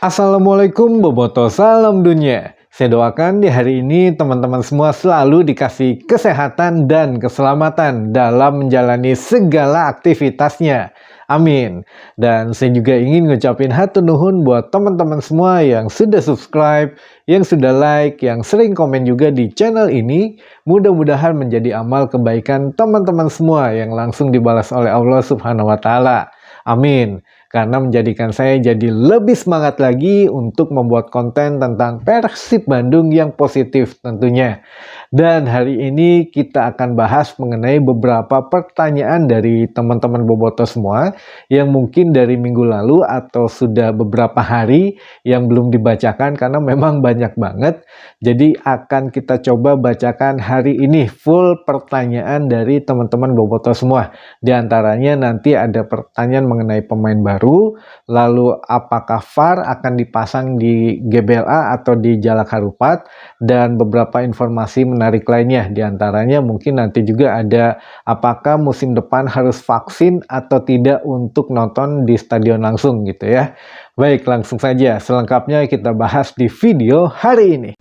Assalamualaikum Boboto, salam dunia. Saya doakan di hari ini teman-teman semua selalu dikasih kesehatan dan keselamatan dalam menjalani segala aktivitasnya. Amin. Dan saya juga ingin ngucapin hatur nuhun buat teman-teman semua yang sudah subscribe, yang sudah like, yang sering komen juga di channel ini. Mudah-mudahan menjadi amal kebaikan teman-teman semua yang langsung dibalas oleh Allah Subhanahu wa Ta'ala. Amin. Karena menjadikan saya jadi lebih semangat lagi untuk membuat konten tentang Persib Bandung yang positif tentunya. Dan hari ini kita akan bahas mengenai beberapa pertanyaan dari teman-teman Boboto semua yang mungkin dari minggu lalu atau sudah beberapa hari yang belum dibacakan karena memang banyak banget. Jadi akan kita coba bacakan hari ini full pertanyaan dari teman-teman Boboto semua. Di antaranya nanti ada pertanyaan mengenai pemain baru, lalu apakah VAR akan dipasang di GBLA atau di Jalak Harupat, dan beberapa informasi menarik lainnya. Di antaranya mungkin nanti juga ada apakah musim depan harus vaksin atau tidak untuk nonton di stadion langsung gitu ya. Baik, langsung saja selengkapnya kita bahas di video hari ini.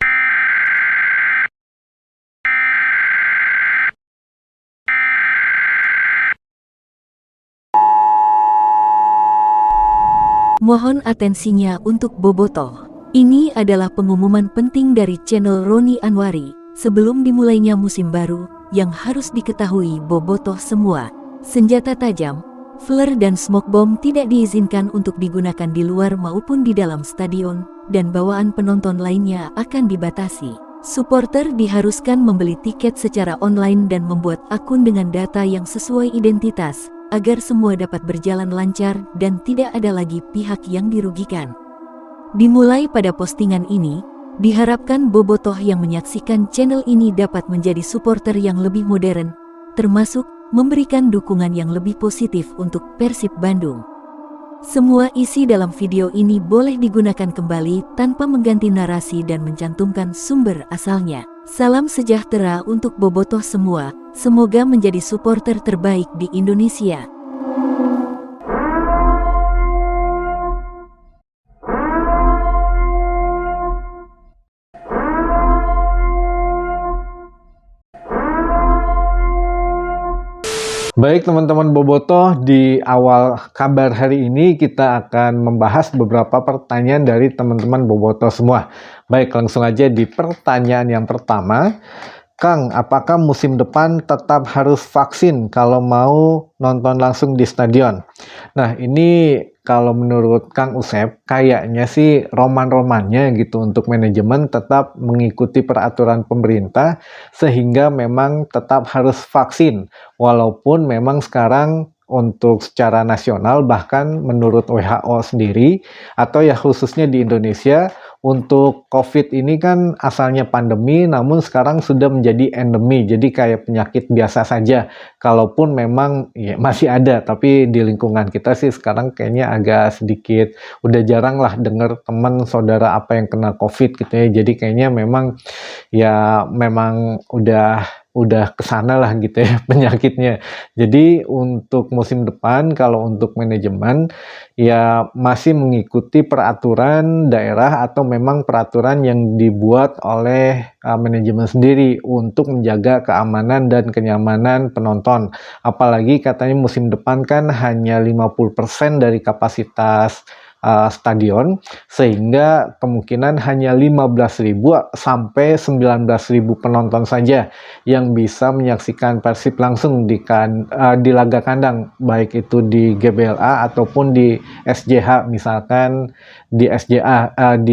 Mohon atensinya untuk Bobotoh. Ini adalah pengumuman penting dari channel Roni Anwari sebelum dimulainya musim baru yang harus diketahui Bobotoh semua. Senjata tajam, flare dan smoke bomb tidak diizinkan untuk digunakan di luar maupun di dalam stadion, dan bawaan penonton lainnya akan dibatasi. Supporter diharuskan membeli tiket secara online dan membuat akun dengan data yang sesuai identitas, agar semua dapat berjalan lancar dan tidak ada lagi pihak yang dirugikan. Dimulai pada postingan ini, diharapkan Bobotoh yang menyaksikan channel ini dapat menjadi supporter yang lebih modern, termasuk memberikan dukungan yang lebih positif untuk Persib Bandung. Semua isi dalam video ini boleh digunakan kembali tanpa mengganti narasi dan mencantumkan sumber asalnya. Salam sejahtera untuk Bobotoh semua, semoga menjadi supporter terbaik di Indonesia. Baik teman-teman Bobotoh, di awal kabar hari ini kita akan membahas beberapa pertanyaan dari teman-teman Bobotoh semua. Baik, langsung aja di pertanyaan yang pertama. Kang, apakah musim depan tetap harus vaksin kalau mau nonton langsung di stadion? Nah, ini kalau menurut Kang Usep, kayaknya sih roman-romannya gitu untuk manajemen tetap mengikuti peraturan pemerintah sehingga memang tetap harus vaksin. Walaupun memang sekarang untuk secara nasional bahkan menurut WHO sendiri atau ya khususnya di Indonesia untuk COVID ini kan asalnya pandemi namun sekarang sudah menjadi endemi, jadi kayak penyakit biasa saja. Kalaupun memang ya masih ada, tapi di lingkungan kita sih sekarang kayaknya agak sedikit udah jarang lah dengar teman saudara apa yang kena COVID gitu ya. Jadi kayaknya memang ya memang udah kesana lah gitu ya penyakitnya. Jadi untuk musim depan kalau untuk manajemen ya masih mengikuti peraturan daerah atau memang peraturan yang dibuat oleh manajemen sendiri untuk menjaga keamanan dan kenyamanan penonton. Apalagi katanya musim depan kan hanya 50% dari kapasitas stadion, sehingga kemungkinan hanya 15.000 sampai 19.000 penonton saja yang bisa menyaksikan Persib langsung di laga kandang, baik itu di GBLA ataupun di SJH, misalkan di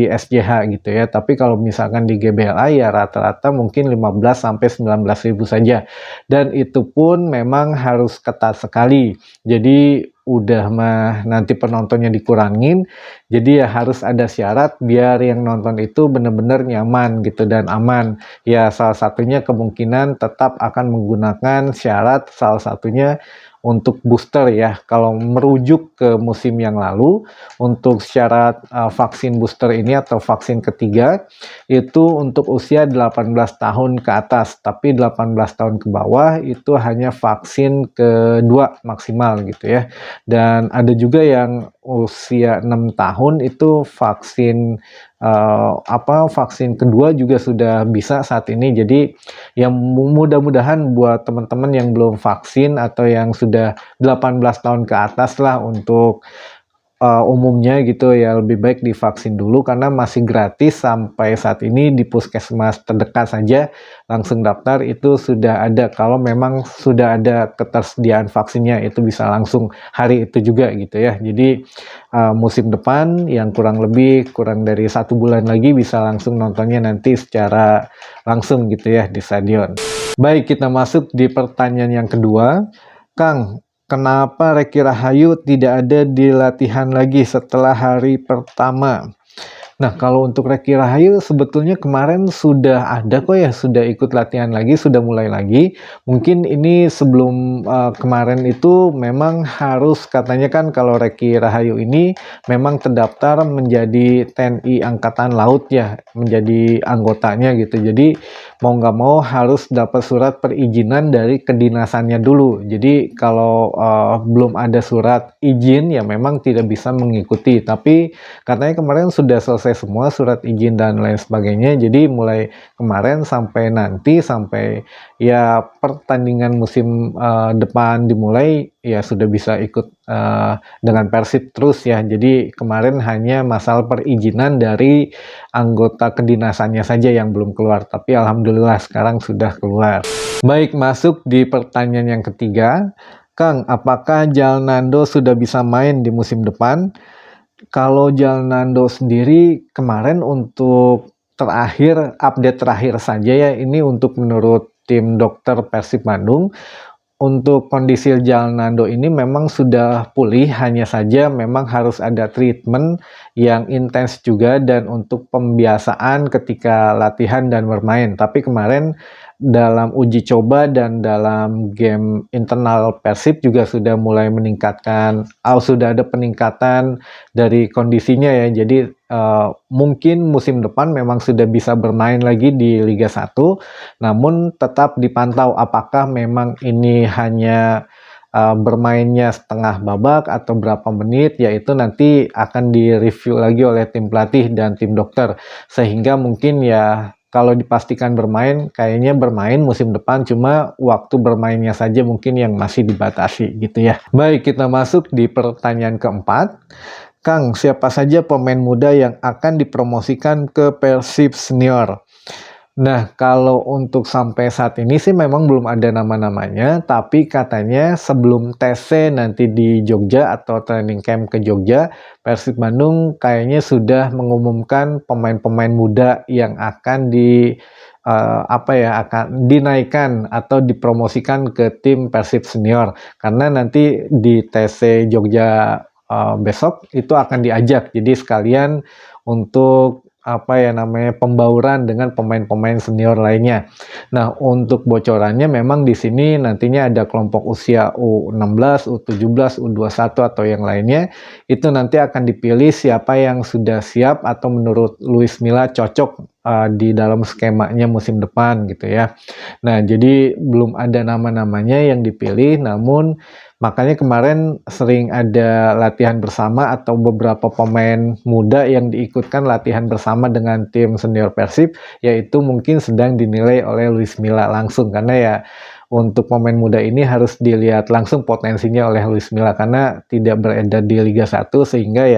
SJH gitu ya. Tapi kalau misalkan di GBLA ya rata-rata mungkin 15 sampai 19.000 saja. Dan itu pun memang harus ketat sekali. Jadi udah mah nanti penontonnya dikurangin, jadi ya harus ada syarat biar yang nonton itu benar-benar nyaman gitu dan aman. Ya salah satunya kemungkinan tetap akan menggunakan syarat salah satunya untuk booster ya. Kalau merujuk ke musim yang lalu untuk syarat vaksin booster ini atau vaksin ketiga itu untuk usia 18 tahun ke atas, tapi 18 tahun ke bawah itu hanya vaksin kedua maksimal gitu ya. Dan ada juga yang usia 6 tahun itu vaksin, vaksin kedua juga sudah bisa saat ini. Jadi yang mudah-mudahan buat teman-teman yang belum vaksin atau yang sudah 18 tahun ke atas lah untuk umumnya gitu ya, lebih baik divaksin dulu karena masih gratis sampai saat ini di puskesmas terdekat saja, langsung daftar itu sudah ada. Kalau memang sudah ada ketersediaan vaksinnya itu bisa langsung hari itu juga gitu ya. Jadi musim depan yang kurang dari 1 bulan lagi bisa langsung nontonnya nanti secara langsung gitu ya di stadion. Baik, kita masuk di pertanyaan yang kedua. Kang, kenapa Reki Rahayu tidak ada di latihan lagi setelah hari pertama? Nah, kalau untuk Reki Rahayu sebetulnya kemarin sudah ada kok ya, sudah ikut latihan lagi, sudah mulai lagi. Mungkin ini sebelum kemarin itu memang harus katanya kan kalau Reki Rahayu ini memang terdaftar menjadi TNI Angkatan Laut ya, menjadi anggotanya gitu. Jadi mau nggak mau harus dapat surat perizinan dari kedinasannya dulu. Jadi kalau belum ada surat izin ya memang tidak bisa mengikuti. Tapi katanya kemarin sudah selesai semua surat izin dan lain sebagainya. Jadi mulai kemarin sampai nanti sampai ya pertandingan musim depan dimulai ya sudah bisa ikut dengan Persib terus ya. Jadi kemarin hanya masalah perizinan dari anggota kedinasannya saja yang belum keluar. Tapi alhamdulillah sekarang sudah keluar. Baik, masuk di pertanyaan yang ketiga. Kang, apakah Jalnando sudah bisa main di musim depan? Kalau Jalnando sendiri kemarin untuk update terakhir saja ya, ini untuk menurut tim dokter Persib Bandung, untuk kondisi Jalnando ini memang sudah pulih, hanya saja memang harus ada treatment yang intens juga dan untuk pembiasaan ketika latihan dan bermain. Tapi kemarin dalam uji coba dan dalam game internal Persib juga sudah mulai meningkatkan, sudah ada peningkatan dari kondisinya ya. Jadi mungkin musim depan memang sudah bisa bermain lagi di Liga 1, namun tetap dipantau apakah memang ini hanya bermainnya setengah babak atau berapa menit, yaitu nanti akan direview lagi oleh tim pelatih dan tim dokter. Sehingga mungkin ya kalau dipastikan bermain, kayaknya bermain musim depan, cuma waktu bermainnya saja mungkin yang masih dibatasi gitu ya. Baik, kita masuk di pertanyaan keempat. Kang, siapa saja pemain muda yang akan dipromosikan ke Persib Senior? Nah, kalau untuk sampai saat ini sih memang belum ada nama-namanya, tapi katanya sebelum TC nanti di Jogja atau training camp ke Jogja, Persib Bandung kayaknya sudah mengumumkan pemain-pemain muda yang akan akan dinaikkan atau dipromosikan ke tim Persib Senior. Karena nanti di TC Jogja besok itu akan diajak, jadi sekalian untuk pembauran dengan pemain-pemain senior lainnya. Nah, untuk bocorannya memang di sini nantinya ada kelompok usia U16, U17, U21 atau yang lainnya. Itu nanti akan dipilih siapa yang sudah siap atau menurut Luis Milla cocok di dalam skemanya musim depan gitu ya. Nah, jadi belum ada nama-namanya yang dipilih, namun makanya kemarin sering ada latihan bersama atau beberapa pemain muda yang diikutkan latihan bersama dengan tim senior Persib, yaitu mungkin sedang dinilai oleh Luis Milla langsung, karena ya untuk pemain muda ini harus dilihat langsung potensinya oleh Luis Milla karena tidak beredar di Liga 1 sehingga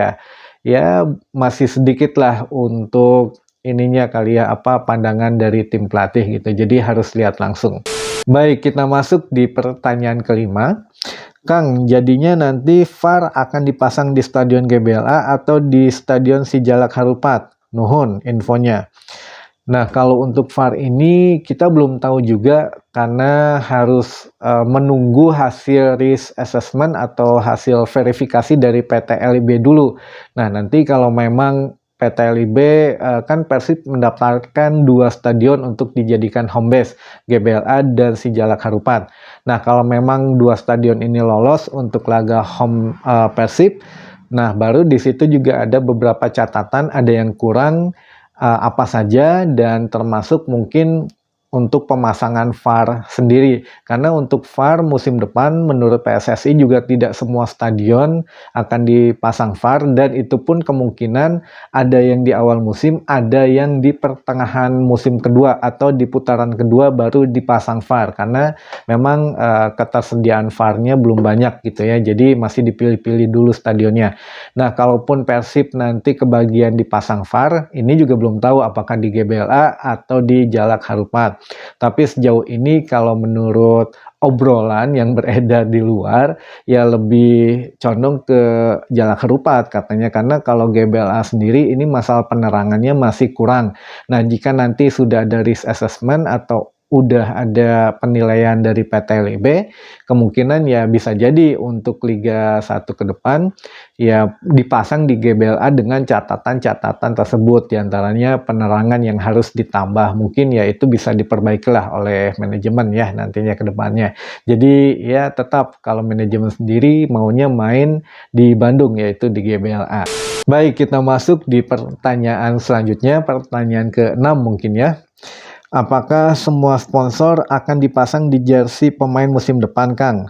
ya masih sedikit lah untuk ininya kali ya pandangan dari tim pelatih gitu. Jadi harus lihat langsung. Baik, kita masuk di pertanyaan kelima. Kang, jadinya nanti VAR akan dipasang di Stadion GBLA atau di Stadion Sijalak Harupat? Nuhun infonya. Nah, kalau untuk VAR ini kita belum tahu juga karena harus menunggu hasil risk assessment atau hasil verifikasi dari PT LIB dulu. Nah, nanti kalau memang PT LIB kan Persib mendaftarkan 2 stadion untuk dijadikan home base, GBLA dan Sijalak Harupat. Nah, kalau memang 2 stadion ini lolos untuk laga home Persib, nah baru di situ juga ada beberapa catatan, ada yang kurang apa saja, dan termasuk mungkin untuk pemasangan VAR sendiri. Karena untuk VAR musim depan menurut PSSI juga tidak semua stadion akan dipasang VAR, dan itu pun kemungkinan ada yang di awal musim, ada yang di pertengahan musim kedua atau di putaran kedua baru dipasang VAR, karena memang ketersediaan VAR-nya belum banyak gitu ya, jadi masih dipilih-pilih dulu stadionnya. Nah, kalaupun Persib nanti kebagian dipasang VAR, ini juga belum tahu apakah di GBLA atau di Jalak Harupat. Tapi sejauh ini kalau menurut obrolan yang beredar di luar, ya lebih condong ke Jalak Harupat katanya, karena kalau GBLA sendiri ini masalah penerangannya masih kurang. Nah, jika nanti sudah ada risk assessment atau udah ada penilaian dari PT LIB, kemungkinan ya bisa jadi untuk Liga 1 ke depan ya dipasang di GBLA dengan catatan-catatan tersebut, diantaranya penerangan yang harus ditambah, mungkin ya itu bisa diperbaikilah oleh manajemen ya nantinya ke depannya. Jadi ya tetap kalau manajemen sendiri maunya main di Bandung, yaitu di GBLA. Baik, kita masuk di pertanyaan selanjutnya, pertanyaan ke-6 mungkin ya. Apakah semua sponsor akan dipasang di jersey pemain musim depan, Kang?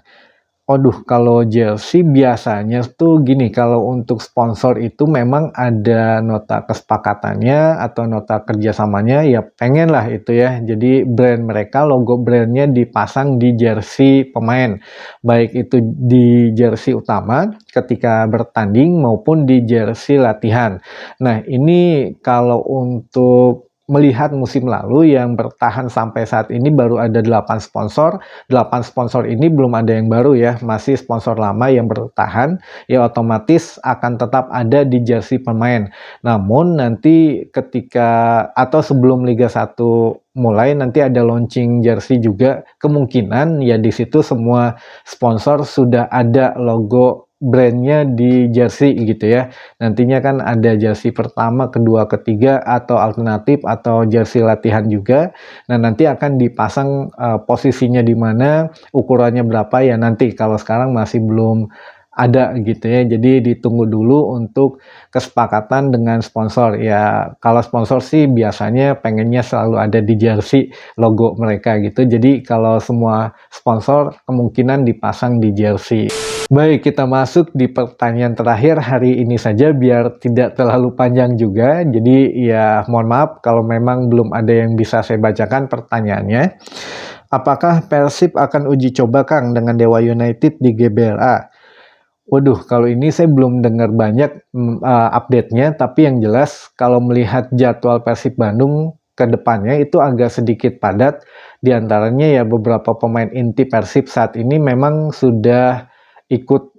Waduh, kalau jersey biasanya tuh gini, kalau untuk sponsor itu memang ada nota kesepakatannya atau nota kerjasamanya, ya pengen lah itu ya. Jadi brand mereka, logo brandnya dipasang di jersey pemain. Baik itu di jersey utama ketika bertanding maupun di jersey latihan. Nah, ini kalau untuk melihat musim lalu yang bertahan sampai saat ini baru ada 8 sponsor. 8 sponsor ini belum ada yang baru ya, masih sponsor lama yang bertahan, ya otomatis akan tetap ada di jersey pemain. Namun nanti ketika atau sebelum Liga 1 mulai nanti ada launching jersey juga, kemungkinan ya di situ semua sponsor sudah ada logo brandnya di jersey gitu ya. Nantinya kan ada jersey pertama, kedua, ketiga atau alternatif atau jersey latihan juga. Nah, nanti akan dipasang posisinya di mana, ukurannya berapa ya nanti, kalau sekarang masih belum ada gitu ya. Jadi ditunggu dulu untuk kesepakatan dengan sponsor. Ya, kalau sponsor sih biasanya pengennya selalu ada di jersey logo mereka gitu. Jadi kalau semua sponsor kemungkinan dipasang di jersey. Baik, kita masuk di pertanyaan terakhir hari ini saja biar tidak terlalu panjang juga. Jadi ya mohon maaf kalau memang belum ada yang bisa saya bacakan pertanyaannya. Apakah Persib akan uji coba, Kang, dengan Dewa United di GBLA? Waduh, kalau ini saya belum dengar banyak update-nya, tapi yang jelas kalau melihat jadwal Persib Bandung ke depannya itu agak sedikit padat. Di antaranya ya beberapa pemain inti Persib saat ini memang sudah ikut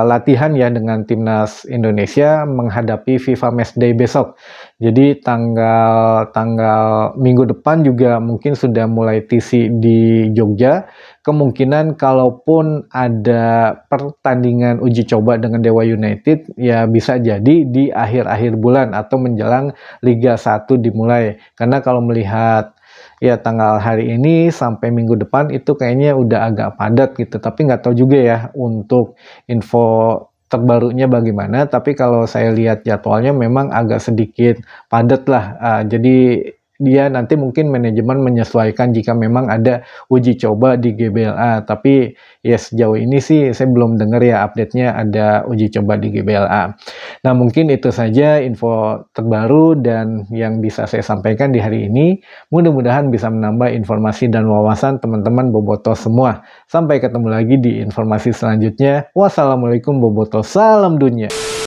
latihan ya dengan timnas Indonesia menghadapi FIFA Matchday besok. Jadi tanggal minggu depan juga mungkin sudah mulai TC di Jogja. Kemungkinan kalaupun ada pertandingan uji coba dengan Dewa United ya bisa jadi di akhir-akhir bulan atau menjelang Liga 1 dimulai. Karena kalau melihat ya tanggal hari ini sampai minggu depan itu kayaknya udah agak padat gitu, tapi nggak tahu juga ya untuk info terbarunya bagaimana. Tapi kalau saya lihat jadwalnya memang agak sedikit padat lah, jadi dia nanti mungkin manajemen menyesuaikan jika memang ada uji coba di GBLA. Tapi ya sejauh ini sih saya belum dengar ya update-nya ada uji coba di GBLA. Nah, mungkin itu saja info terbaru dan yang bisa saya sampaikan di hari ini. Mudah-mudahan bisa menambah informasi dan wawasan teman-teman Bobotoh semua. Sampai ketemu lagi di informasi selanjutnya. Wassalamualaikum Bobotoh, salam dunia.